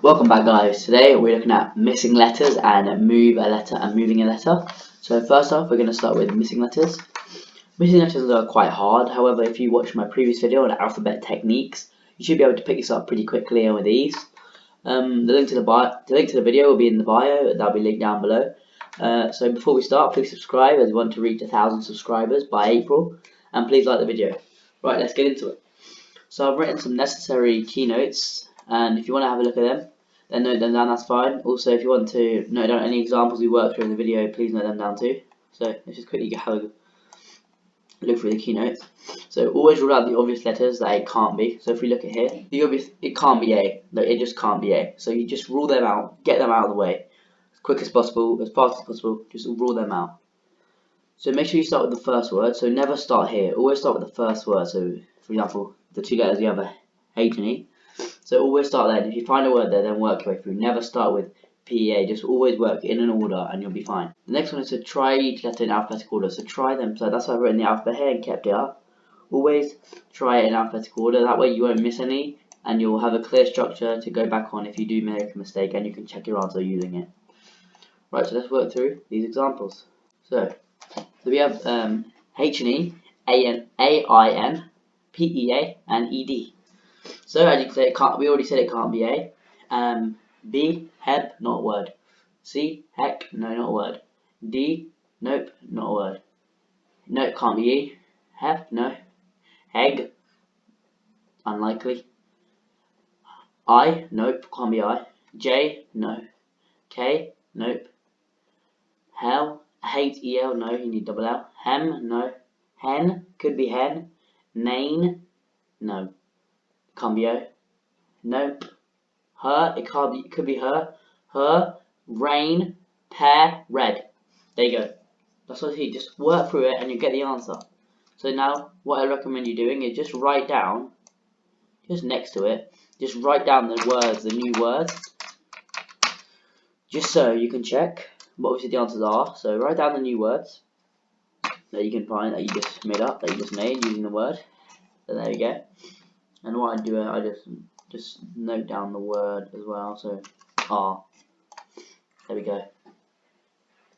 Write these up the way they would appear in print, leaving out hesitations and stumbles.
Welcome back, guys. Today we're looking at missing letters and move a letter and moving a letter. So first off, we're going to start with missing letters. Missing letters are quite hard. However, if you watch my previous video on alphabet techniques, you should be able to pick this up pretty quickly and with ease. The link to the video will be in the bio. That'll be linked down below. So before we start, please subscribe as we want to reach 1,000 subscribers by April, and please like the video. Right, let's get into it. So I've written some necessary keynotes, and if you want to have a look at them, then note them down, that's fine. Also, if you want to note down any examples we worked through in the video, please note them down too. So let's just quickly have a look through the keynotes. So always rule out the obvious letters that it can't be. So if we look at here, the obvious, it can't be A. No, it just can't be A. So you just rule them out, get them out of the way as quick as possible, as fast as possible. Just rule them out. So make sure you start with the first word. So never start here. Always start with the first word. So for example, the two letters you have a H and E. So always start there. If you find a word there, then work your way through. Never start with PEA. Just always work in an order, and you'll be fine. The next one is to try each letter in alphabetical order. So try them. So that's why I've written the alphabet here and kept it up. Always try it in alphabetical order. That way you won't miss any, and you'll have a clear structure to go back on if you do make a mistake, and you can check your answer using it. Right. So let's work through these examples. So we have H and E, A I N, P E A, and E D. So as you can say, it can't. We already said it can't be A. B, heb, not a word. C, heck, no, not a word. D, nope, not a word. Nope, can't be E. Hep, no. Heg, unlikely. I, nope, can't be I. J, no. K, nope. Hell, H-E-L, no, you need double L. Hem, no. Hen, could be hen. Nain, no. Can't be O. Nope. Her, it can't be, it could be her. Her, rain, pear, red. There you go. That's what I see. Just work through it and you get the answer. So now, what I recommend you doing is just write down, just next to it, just write down the words, the new words, just so you can check what obviously the answers are. So write down the new words that you can find, that you just made up, that you just made using the word. So there you go. And what I do, I just note down the word as well. So R. There we go.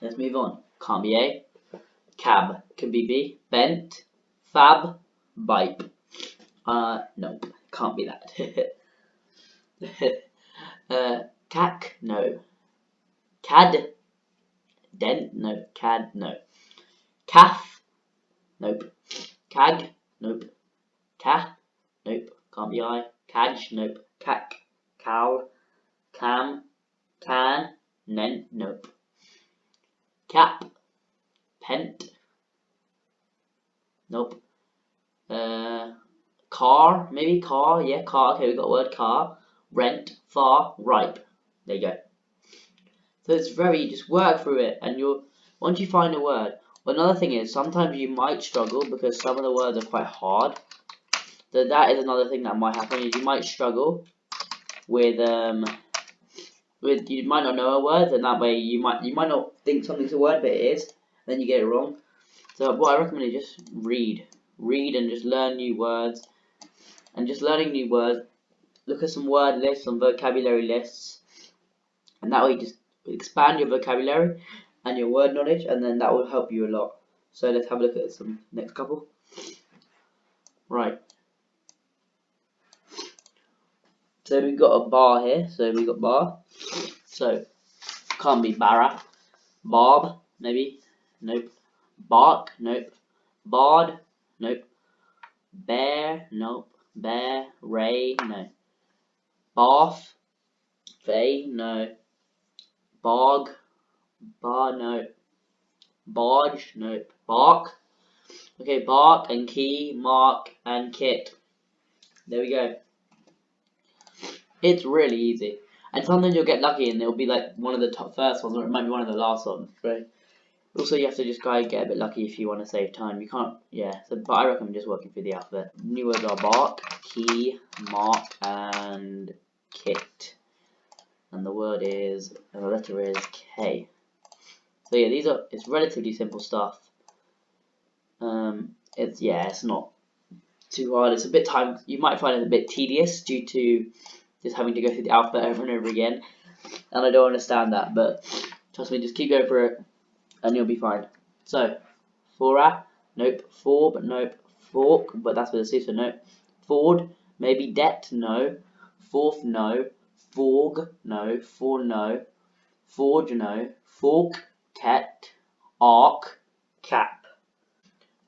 Let's move on. Can't be A. Cab. Could be B. Bent. Fab. Bipe. Nope. Can't be that. Cack. No. Cad. Dent. No. Cad. No. Calf. Nope. Cag. Nope. Ca. Nope. Can't be I. Cadge. Nope. Cack. Cal. Cam. Can. Nent. Nope. Cap. Pent. Nope. Car. Maybe car. Yeah, car. Okay, we got a word car. Rent. Far. Ripe. There you go. So it's very, just work through it, and once you find a word. Another thing is, sometimes you might struggle because some of the words are quite hard. So that is another thing that might happen. Is you might struggle with you might not know a word, and that way you might not think something's a word, but it is. Then you get it wrong. So what I recommend is just read and just learn new words. And just learning new words, look at some word lists, some vocabulary lists, and that way you just expand your vocabulary and your word knowledge, and then that will help you a lot. So let's have a look at some next couple. Right. So we've got a bar here. So we've got bar. So can't be barra. Barb, maybe. Nope. Bark, nope. Bard, nope. Bear, nope. Bear, ray, no. Bath, fay, no. Bog, bar, no. Barge, nope. Bark. Okay, bark and key, mark and kit. There we go. It's really easy. And sometimes you'll get lucky and it'll be like one of the top first ones, or it might be one of the last ones. Right? Also, you have to just try and get a bit lucky if you want to save time. You can't, yeah. So, but I recommend just working through the alphabet. New words are bark, key, mark, and kit. And the word is, and the letter is K. So yeah, it's relatively simple stuff. It's not too hard. It's a bit you might find it a bit tedious due to just having to go through the alphabet over and over again, and I don't understand that. But trust me, just keep going for it, and you'll be fine. So, Forat, nope. Forb, nope. Fork, but that's with a C, so nope. Ford, maybe det, no. Fourth, no. Forg, no. For, no. Forge, no. Fork, ket. Arc, cap.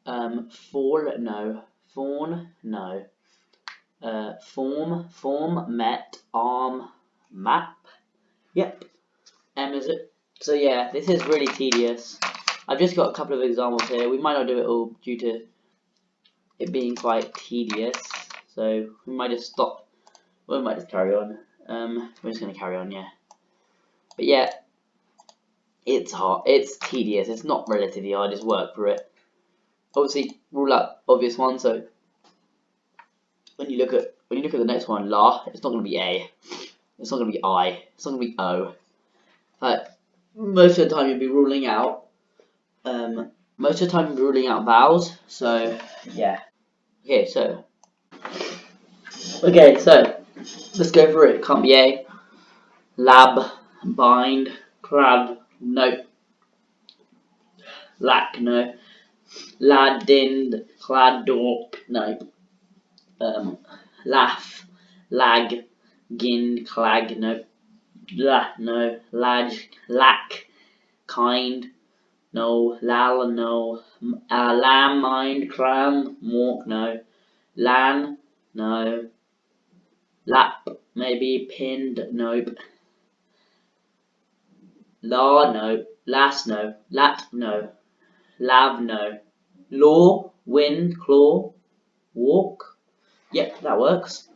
Fall, no. Fawn, no. Form, met. Arm, map. Yep. Is it? So yeah, this is really tedious. I've just got a couple of examples here. We might not do it all due to it being quite tedious, so we might just stop. We might just carry on. We're just gonna carry on, yeah. But yeah, it's hard. It's tedious. It's not relatively hard. Just work for it. Obviously, rule out obvious ones. So when you look at the next one, la, it's not gonna be a. It's not gonna be I. It's not gonna be o. But most of the time you'll be ruling out. Most of the time you'll be ruling out vowels. So yeah. Okay, so let's go for it. Can't be a. Lab, bind, clad, nope. Lack, no. Ladind, clad, dork, nope. Laugh, lag, gind, clag, nope. No. Lad, lack, kind, no. Lal, no. Lamb, mind, cram, walk, no. Lan, no. Lap, maybe. Pinned, nope. La, no. Lass, no. Lat, no. Lav, no. Law, wind, claw, walk. Yep, that works.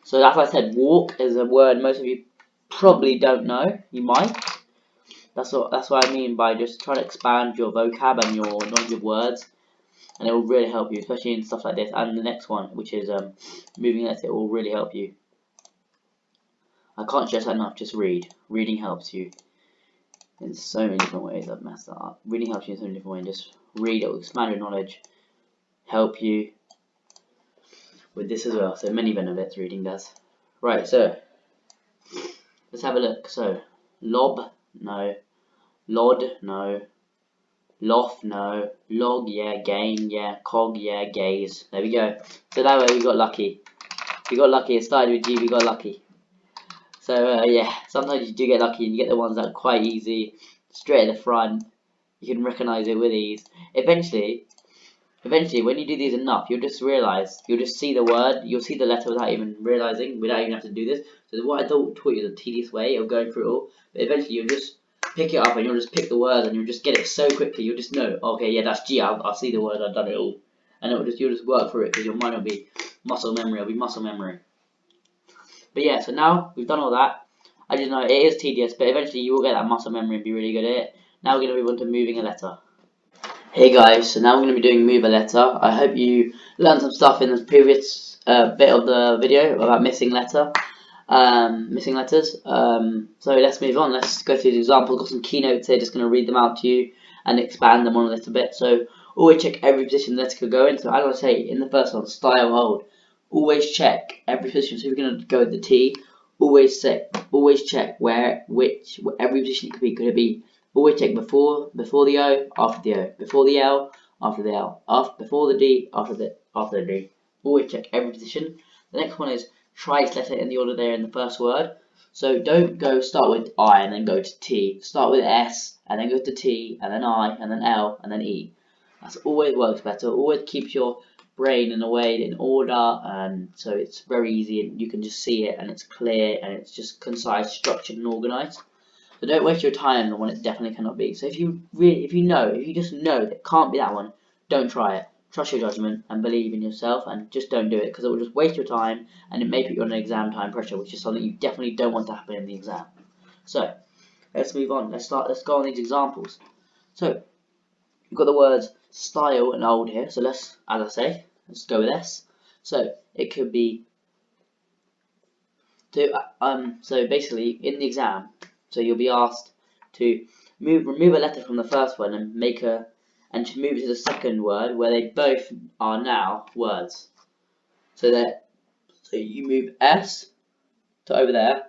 So that's why I said walk is a word most of you probably don't know. You might. That's what I mean by just trying to expand your vocab and your knowledge of words, and it will really help you, especially in stuff like this. And the next one, which is moving letter, it will really help you. I can't stress that enough. Just read. Reading helps you in so many different ways. I've messed that up. Reading helps you in so many different ways. Just read. It will expand your knowledge, help you with this as well. So many benefits reading does. Right, so let's have a look. So lob, no. Lod, no. Loft, no. Log, yeah. Gain, yeah. Cog, yeah. Gaze. There we go. So that way we got lucky. We got lucky. It started with G. We got lucky. So yeah, sometimes you do get lucky and you get the ones that are quite easy, straight at the front. You can recognize it with ease. Eventually, when you do these enough, you'll just realize, you'll just see the word, you'll see the letter without even realizing, without even having to do this. So what I taught you is a tedious way of going through it all. But eventually, you'll just pick it up and you'll just pick the words and you'll just get it so quickly. You'll just know, okay, yeah, that's G. I'll see the word. I've done it all, and you'll just work through it because your mind will be muscle memory. It'll be muscle memory. But yeah, so now we've done all that. I just know it is tedious, but eventually you will get that muscle memory and be really good at it. Now we're going to move on to moving a letter. Hey guys, so now we're going to be doing move a letter. I hope you learned some stuff in the previous bit of the video about missing letters. So let's move on. Let's go through the examples. Got some keynotes here, just going to read them out to you and expand them on a little bit. So always check every position the letter could go in. So as I say in the first one, style, hold. Always check every position. So we're going to go with the T. Always check where every position it could be. Could it be? Always check before the O, after the O, before the L, after the L, before the D, after the D. Always check every position. The next one is try to letter in the order there in the first word. So don't start with I and then go to T. Start with S and then go to T and then I and then L and then E. That's always works better. Always keeps your brain in a way in order, and so it's very easy and you can just see it and it's clear and it's just concise, structured and organized. So don't waste your time on one it definitely cannot be. So if you just know that it can't be that one, don't try it. Trust your judgment and believe in yourself and just don't do it, because it will just waste your time and it may put you on an exam time pressure, which is something you definitely don't want to happen in the exam. So let's move on. Let's go on these examples. So you've got the words style and old here, so let's go with S. So it could be so basically in the exam, so you'll be asked to remove a letter from the first one and to move it to the second word where they both are now words. So you move S to over there,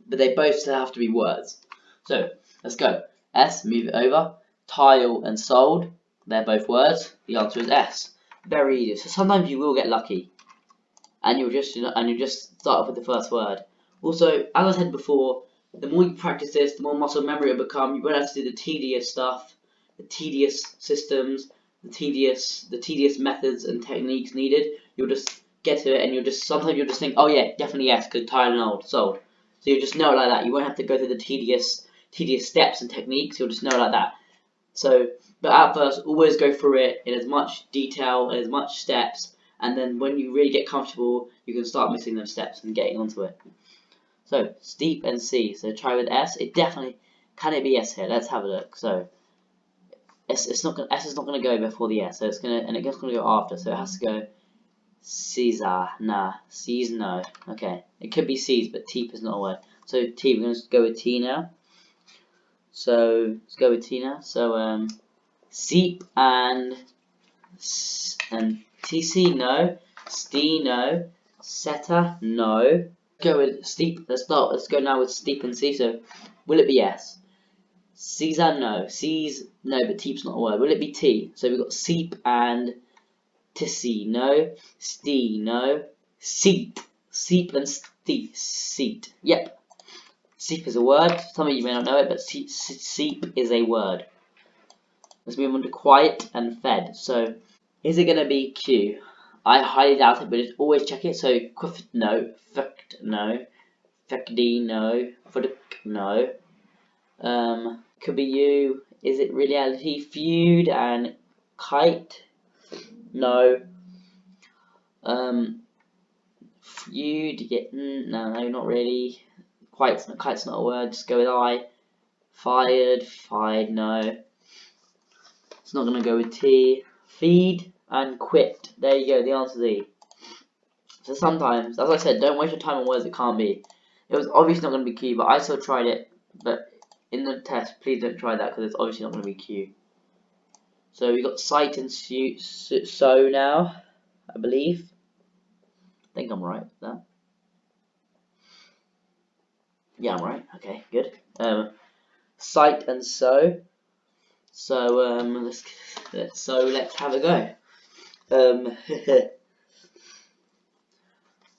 but they both still have to be words. So let's go. S, move it over. Tile and sold, they're both words. The answer is S. Very easy. So sometimes you will get lucky, and you'll just start off with the first word. Also, as I said before, the more you practice this, the more muscle memory it will become. You won't have to do the tedious stuff, the tedious systems, the tedious methods and techniques needed. You'll just get to it, and sometimes you'll just think, oh yeah, definitely yes, because tile and sold. So you'll just know it like that. You won't have to go through the tedious steps and techniques. You'll just know it like that. So, but at first, always go through it in as much detail and as much steps, and then when you really get comfortable, you can start missing those steps and getting onto it. So, steep and C. So try with S. It definitely, can it be S here? Let's have a look. So S is not gonna go before the S. So it's gonna go after. So it has to go Caesar. Nah, C's no. Okay, it could be C's, but teep is not a word. So T. We're gonna go with T now. So let's go with T now. So seep and TC no, Ste no, Seta no. Go with steep. Let's go now with steep and C. So will it be S? Caesar no, C's no, but teep's not a word. Will it be T? So we've got seep and Tissy no, Ste no, seep and steep, seat. Yep. Seep is a word. Some of you may not know it, but seep is a word. Let's move on to quiet and fed. So, is it going to be Q? I highly doubt it, but just always check it. So, quift no, fucked no, fekdi no, fuduk no. Could be U. Is it reality? Feud and kite? No. Feud, no, not really. Kite's not a word, just go with I. Fired, fied, no. It's not going to go with T. Feed and quit. There you go, the answer is E. So sometimes, as I said, don't waste your time on words it can't be. It was obviously not going to be Q, but I still tried it. But in the test, please don't try that because it's obviously not going to be Q. So we got sight and so now, I believe. I think I'm right with that. Yeah, I'm right. Okay, good. Sight and so. So let's have a go.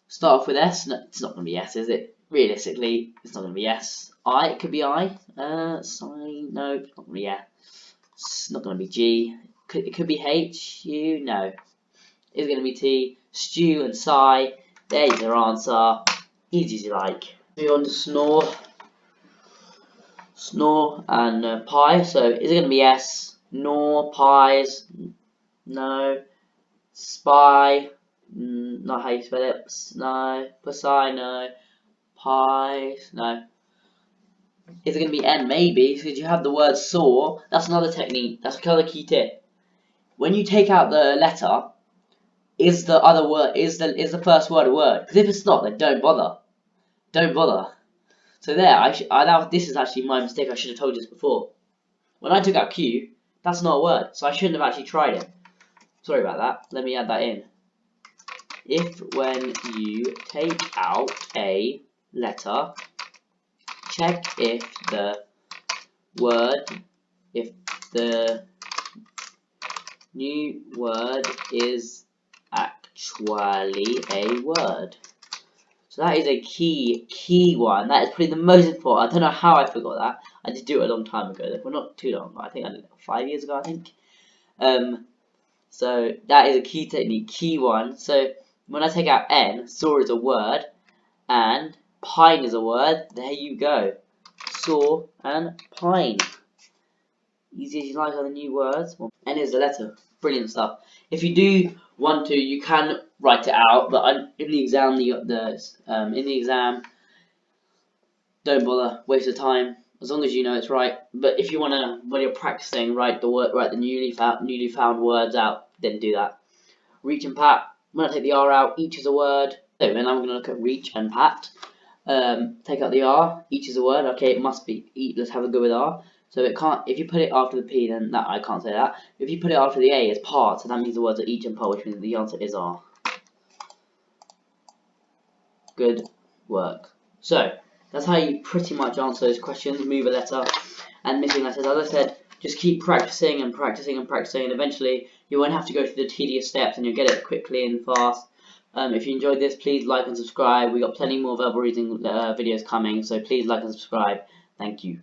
Start off with S. No, it's not going to be S, is it? Realistically, it's not going to be S. I. It could be I. Sign. No, it's not going to be S. It's not going to be G. It could be H. U. No. It's going to be T. Stew and sigh. There's your answer. Easy as you like. Move on to snore and pie. So is it going to be S? Nor, pies, no. Spy, not how you spell it. No. Psi, no. Pies, no. Is it going to be N? Maybe, because you have the word saw. That's another technique. That's another key tip. When you take out the letter, is the other word is the first word a word? Because if it's not, then don't bother. Don't bother. So there, this is actually my mistake. I should have told you this before. When I took out Q, that's not a word, so I shouldn't have actually tried it. Sorry about that. Let me add that in. If when you take out a letter, check if the new word is actually a word. So that is a key one. That is probably the most important. I don't know how I forgot that. I did do it a long time ago. Well, not too long, but I think I did it 5 years ago, I think. So that is a key technique, key one. So when I take out N, saw is a word, and pine is a word. There you go. Saw and pine. Easy as you like on the new words. N is a letter. Brilliant stuff. If you do want to, you can write it out, but in the exam, don't bother, waste of time. As long as you know it's right. But if you wanna, when you're practicing, write the newly found words out, then do that. Reach and pat. When I take the R out, each is a word. So then I'm gonna look at reach and pat. Take out the R. Each is a word. Okay, it must be. Let's have a go with R. So it can't. If you put it after the P, then I can't say that. If you put it after the A, it's part. So that means the words are each and part, which means the answer is R. Good. work. So that's how you pretty much answer those questions, move a letter and missing letters. As I said, just keep practicing and practicing and practicing, and eventually you won't have to go through the tedious steps and you'll get it quickly and fast. If you enjoyed this, please like and subscribe. We got plenty more verbal reading videos coming, so please like and subscribe. Thank you.